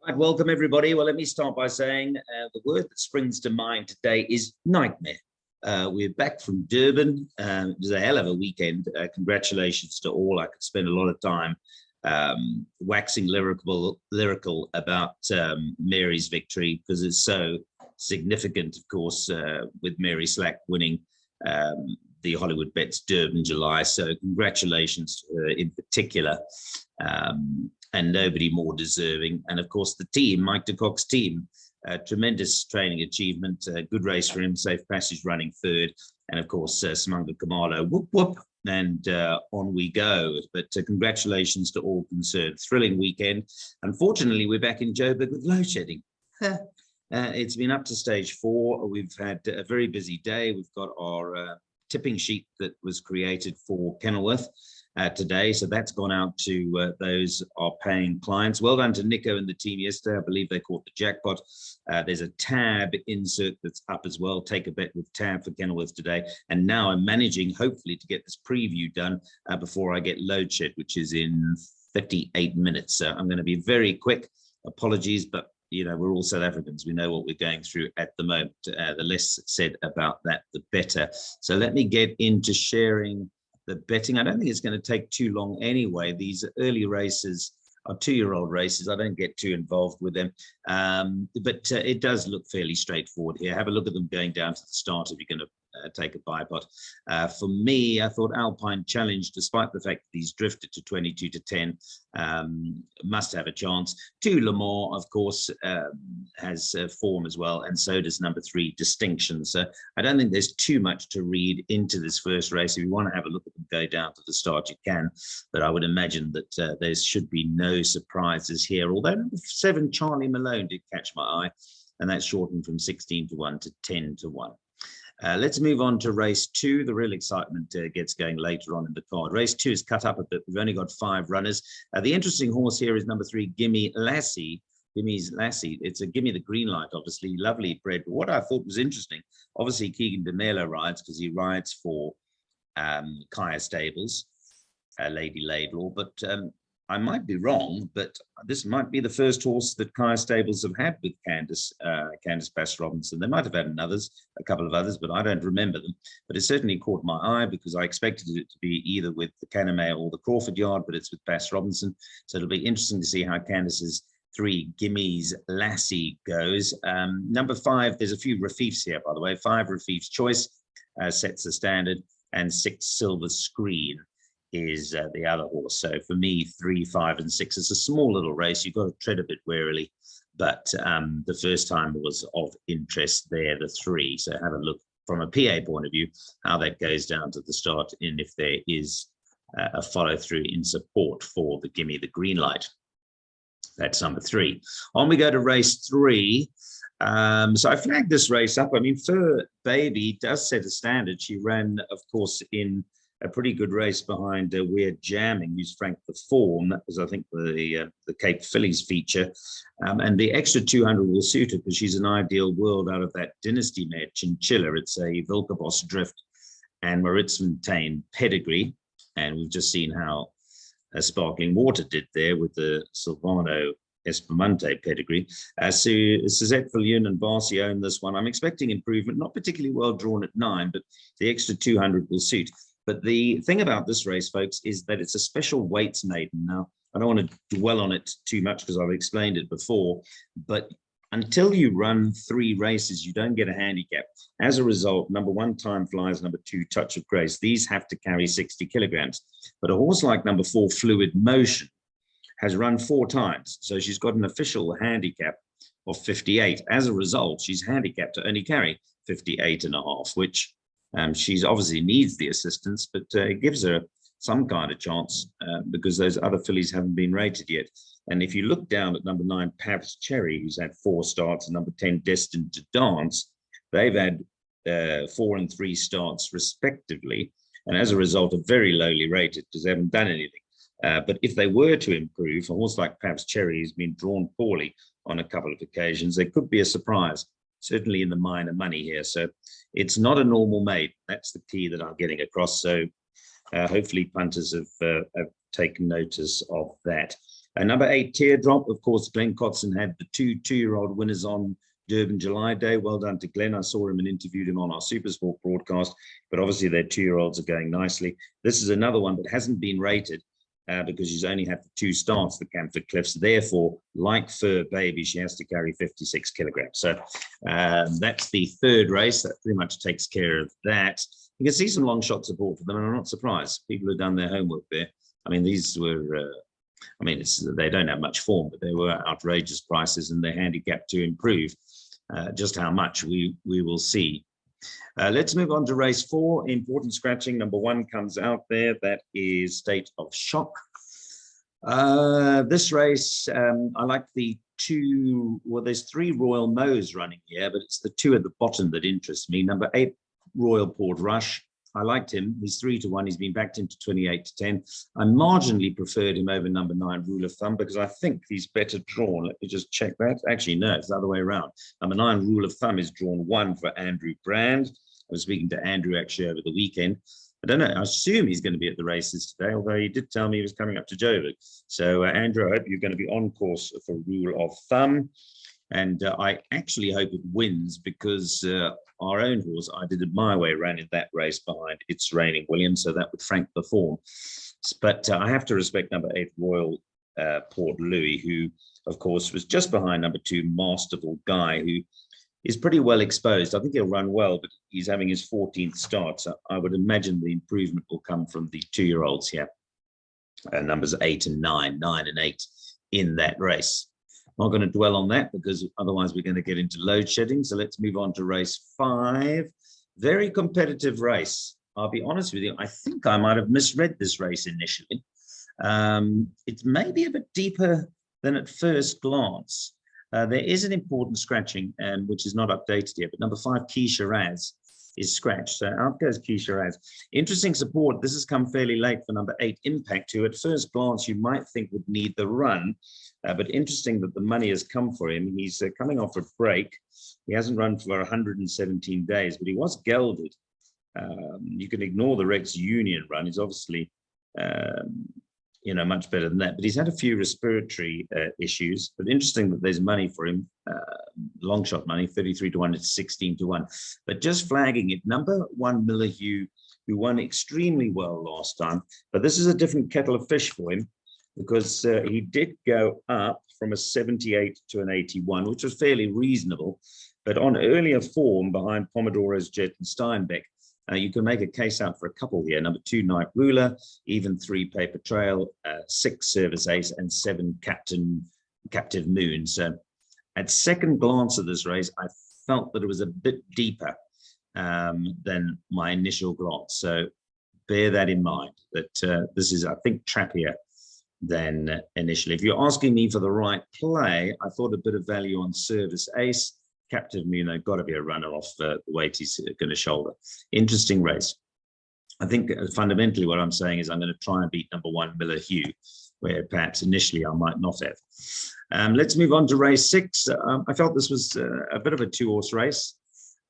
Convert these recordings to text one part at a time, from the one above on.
Right, welcome everybody. Well, let me start by saying the word that springs to mind today is nightmare. We're back from Durban. It was a hell of a weekend. Congratulations to all. I could spend a lot of time waxing lyrical about Mary's victory because it's so significant, of course, with Mary Slack winning the Hollywood Bets Durban July. So congratulations to her in particular. And nobody more deserving. And of course, the team, Mike de Kock's team, tremendous training achievement, good race for him, safe passage running third. And of course, Simanga Kamalo, whoop, whoop, and on we go. But congratulations to all concerned. Thrilling weekend. Unfortunately, we're back in Joburg with load shedding. It's been up to stage 4. We've had a very busy day. We've got our tipping sheet that was created for Kenilworth today, so that's gone out to those are paying clients. Well done to Nico and the team yesterday. I believe they caught the jackpot. There's a tab insert that's up as well. Take a bet with tab for Kenilworth today. And now I'm managing, hopefully, to get this preview done before I get load shed, which is in 38 minutes. So I'm going to be very quick. Apologies, but you know, we're all South Africans. We know what we're going through at the moment. The less said about that, the better. So let me get into sharing the betting. I don't think it's going to take too long anyway. These early races are 2-year-old races. I don't get too involved with them. But it does look fairly straightforward here. Have a look at them going down to the start if you're going to take a bipod. For me, I thought Alpine Challenge, despite the fact that he's drifted to 22 to 10, must have a chance. 2 Le Mans, of course, has form as well, and so does number 3 Distinction. So I don't think there's too much to read into this first race. If you want to have a look at them go down to the start, you can, but I would imagine that there should be no surprises here, although number 7 Charlie Malone did catch my eye, and that's shortened from 16 to 1 to 10 to 1. Let's move on to race 2. The real excitement gets going later on in the card. Race 2 is cut up a bit. We've only got 5 runners. The interesting horse here is number 3, Gimme Lassie. Gimmy's Lassie. It's a Gimme the Green Light, obviously. Lovely bred. But what I thought was interesting, obviously Keegan de Melo rides because he rides for Kaya Stables, Lady Laidlaw. But I might be wrong, but this might be the first horse that Kaya Stables have had with Candice Bass-Robinson. They might have had a couple of others, but I don't remember them. But it certainly caught my eye because I expected it to be either with the Canamay or the Crawford Yard, but it's with Bass-Robinson. So it'll be interesting to see how Candice's 3 Gimme's Lassie goes. Number 5, there's a few Rafifs here, by the way. 5 Rafif's Choice sets the standard, and 6 Silver Screen is the other horse. So for me, 3, 5, and 6 is a small little race. You've got to tread a bit warily, but the first time was of interest there, the 3. So have a look from a PA point of view, how that goes down to the start, and if there is a follow through in support for the Gimme the Green Light. That's number 3. On we go to race 3. So I flagged this race up. I mean, Fur Baby does set a standard. She ran, of course, in a pretty good race behind Weird Jamming, who's franked the form. That was, I think, the Cape Fillies feature. And the extra 200 will suit her because she's an ideal world out of that Dynasty mare, Chinchilla. It's a Vilcabos Drift and Maritzfontein pedigree. And we've just seen how Sparkling Water did there with the Silvano Espumante pedigree. Suzette Villion and Barcy own this one. I'm expecting improvement, not particularly well drawn at 9, but the extra 200 will suit. But the thing about this race, folks, is that it's a special weights maiden. Now, I don't want to dwell on it too much because I've explained it before, but until you run 3 races, you don't get a handicap. As a result, number 1, Time Flies, number 2, Touch of Grace, these have to carry 60 kilograms. But a horse like number 4, Fluid Motion, has run 4 times. So she's got an official handicap of 58. As a result, she's handicapped to only carry 58.5, which she's obviously needs the assistance, but it gives her some kind of chance because those other fillies haven't been rated yet. And if you look down at number 9, Pav's Cherry, who's had 4 starts, and number 10, Destined to Dance, they've had 4 and 3 starts respectively. And as a result, are very lowly rated because they haven't done anything. But if they were to improve, a horse like Pav's Cherry has been drawn poorly on a couple of occasions. There could be a surprise, certainly in the minor money here. So it's not a normal maid. That's the key that I'm getting across. So hopefully punters have taken notice of that. Number 8, Teardrop. Of course, Glenn Cotson had the two-year-old winners on Durban July Day. Well done to Glenn. I saw him and interviewed him on our Supersport broadcast, but obviously their 2-year-olds are going nicely. This is another one that hasn't been rated because she's only had the 2 starts, the Camford Cliffs. Therefore, like Fur Baby, she has to carry 56 kilograms. So that's the 3rd race. That pretty much takes care of that. You can see some long shot support for them, and I'm not surprised. People have done their homework there. I mean, these were, they don't have much form, but they were outrageous prices, and they're handicapped to improve. Just how much we will see. Let's move on to race 4. Important scratching. Number 1 comes out there. That is State of Shock. This race, I like the 2. Well, there's 3 Royal Mo's running here, but it's the 2 at the bottom that interest me. Number 8, Royal Port Rush. I liked him. He's 3-1. He's been backed into 28-10. I marginally preferred him over number 9, Rule of Thumb, because I think he's better drawn. Let me just check that. Actually, no, it's the other way around. Number 9, Rule of Thumb, is drawn 1 for Andrew Brand. I was speaking to Andrew actually over the weekend. I don't know. I assume he's going to be at the races today, although he did tell me he was coming up to Joburg. So, Andrew, I hope you're going to be on course for Rule of Thumb. And I actually hope it wins because our own horse, I Did It My Way, ran in that race behind It's Raining Williams, so that would frank the form. But I have to respect number 8, Royal Port Louis, who, of course, was just behind number 2, Masterful Guy, who is pretty well exposed. I think he'll run well, but he's having his 14th start, so I would imagine the improvement will come from the 2-year-olds here. Numbers 8 and 9, 9 and 8 in that race. Not going to dwell on that because otherwise we're going to get into load shedding. So let's move on to race 5. Very competitive race. I'll be honest with you. I think I might have misread this race initially. It's maybe a bit deeper than at first glance. There is an important scratching, which is not updated yet, but number 5, Key Shiraz, is scratched. So out goes Key Shiraz. Interesting support. This has come fairly late for number 8, Impact, who at first glance you might think would need the run. But interesting that the money has come for him. He's coming off a break. He hasn't run for 117 days, but he was gelded. You can ignore the Rex Union run. He's obviously, much better than that. But he's had a few respiratory issues. But interesting that there's money for him, long shot money, 33-1 to 16-1. But just flagging it, number 1, Miller Hugh, who won extremely well last time. But this is a different kettle of fish for him, because he did go up from a 78 to an 81, which was fairly reasonable. But on earlier form behind Pomodoro's Jet and Steinbeck, you can make a case out for a couple here. Number 2, Night Ruler, even 3, Paper Trail, 6, Service Ace, and 7, Captive Moon. So at second glance of this race, I felt that it was a bit deeper than my initial glance. So bear that in mind, that this is, I think, trappier than initially. If you're asking me for the right play, I thought a bit of value on Service Ace. Captive Moon, they've got to be a runner off the weight he's going to shoulder. Interesting race. I think fundamentally what I'm saying is I'm going to try and beat number 1, Miller Hugh, where perhaps initially I might not have. Let's move on to race 6. I felt this was a bit of a 2-horse race.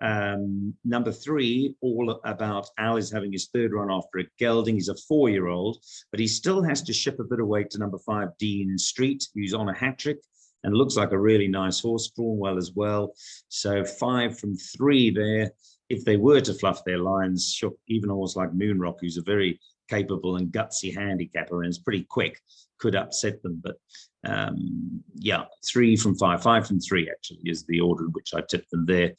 Number 3, All About Al, is having his 3rd run after a gelding. He's a 4-year-old, but he still has to ship a bit of weight to number 5, Dean Street, who's on a hat-trick and looks like a really nice horse, drawn well as well. So 5 from 3 there. If they were to fluff their lines, sure, even a horse like Moonrock, who's a very capable and gutsy handicapper and is pretty quick, could upset them. But 3 from 5, 5 from 3 actually is the order in which I tipped them there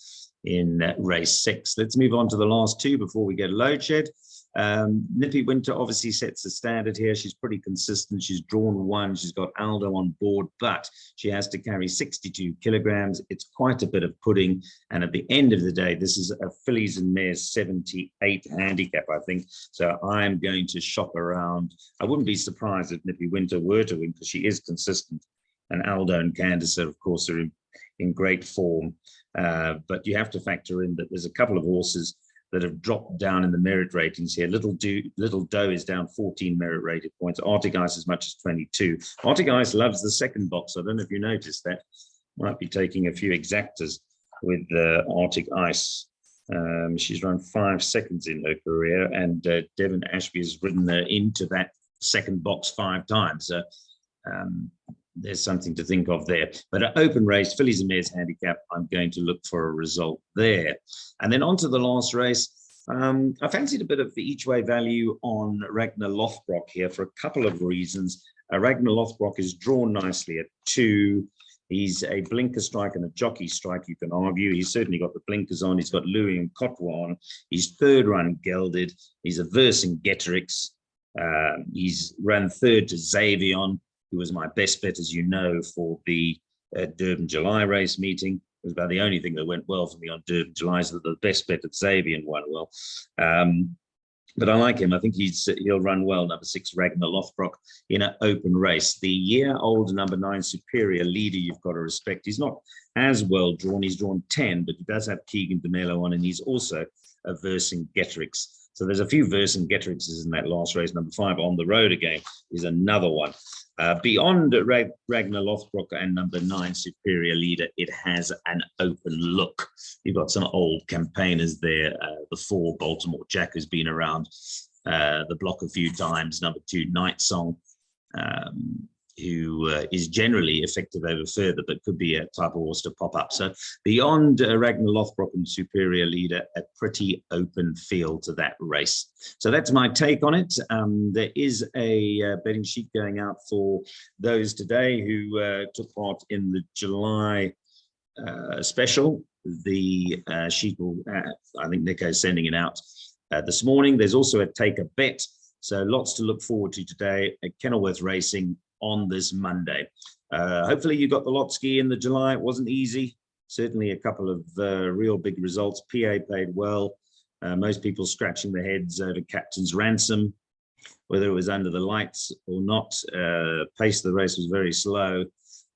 in race 6. Let's move on to the last 2 before we get load shed. Nippy Winter obviously sets the standard here. She's pretty consistent. She's drawn 1. She's got Aldo on board, but she has to carry 62 kilograms. It's quite a bit of pudding. And at the end of the day, this is a fillies and mares 78 handicap, I think. So I'm going to shop around. I wouldn't be surprised if Nippy Winter were to win, because she is consistent. And Aldo and Candace, of course, are in great form. But you have to factor in that there's a couple of horses that have dropped down in the merit ratings here. Little Doe is down 14 merit rated points. Arctic Ice as much as 22. Arctic Ice loves the second box. I don't know if you noticed that. Might be taking a few exactas with Arctic Ice. She's run 5 seconds in her career, and Devon Ashby has ridden her into that second box 5 times. there's something to think of there. But an open race, fillies and mares handicap, I'm going to look for a result there. And then on to the last race. I fancied a bit of the each way value on Ragnar Lothbrok here for a couple of reasons. Ragnar Lothbrok is drawn nicely at 2. He's a blinker strike and a jockey strike, you can argue. He's certainly got the blinkers on. He's got Louis and Cotwa on. He's third run gelded. He's a Vercingetorix. He's run third to Xavion, who was my best bet, as you know, for the Durban July race meeting. It was about the only thing that went well for me on Durban July, so that the best bet at Xavion won well. But I like him. I think he'll run well. Number 6, Ragnar Lothbrok, in an open race. The year-old number 9 Superior Leader, you've got to respect. He's not as well drawn. He's drawn 10, but he does have Keegan DeMello on, and he's also a Vercingetorix. So there's a few Vercingetorixes in that last race. Number 5, On the Road Again, is another one. Beyond Ragnar Lothbrok and number 9 Superior Leader, it has an open look. You've got some old campaigners there. The 4 Baltimore Jack, who's been around the block a few times. Number 2 Night Song, who is generally effective over further, but could be a type of horse to pop up. So beyond Ragnar Lothbrok and Superior Leader, a pretty open field to that race. So that's my take on it. There is a betting sheet going out for those today who took part in the July special. The sheet will, I think Nico's sending it out this morning. There's also a take a bet. So lots to look forward to today at Kenilworth Racing on this Monday. Hopefully you got the lot ski in the July. It wasn't easy. Certainly a couple of real big results. PA played well. Most people scratching their heads over Captain's Ransom, whether it was under the lights or not. Pace of the race was very slow.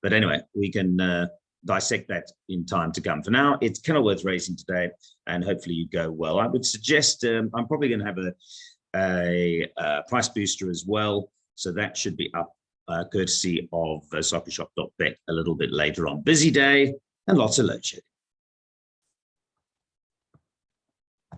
But anyway, we can dissect that in time to come. For now, it's Kenilworth Racing today, and hopefully you go well. I would suggest I'm probably going to have a price booster as well. So that should be up courtesy of soccershop.bet a little bit later on. Busy day and lots of load shedding.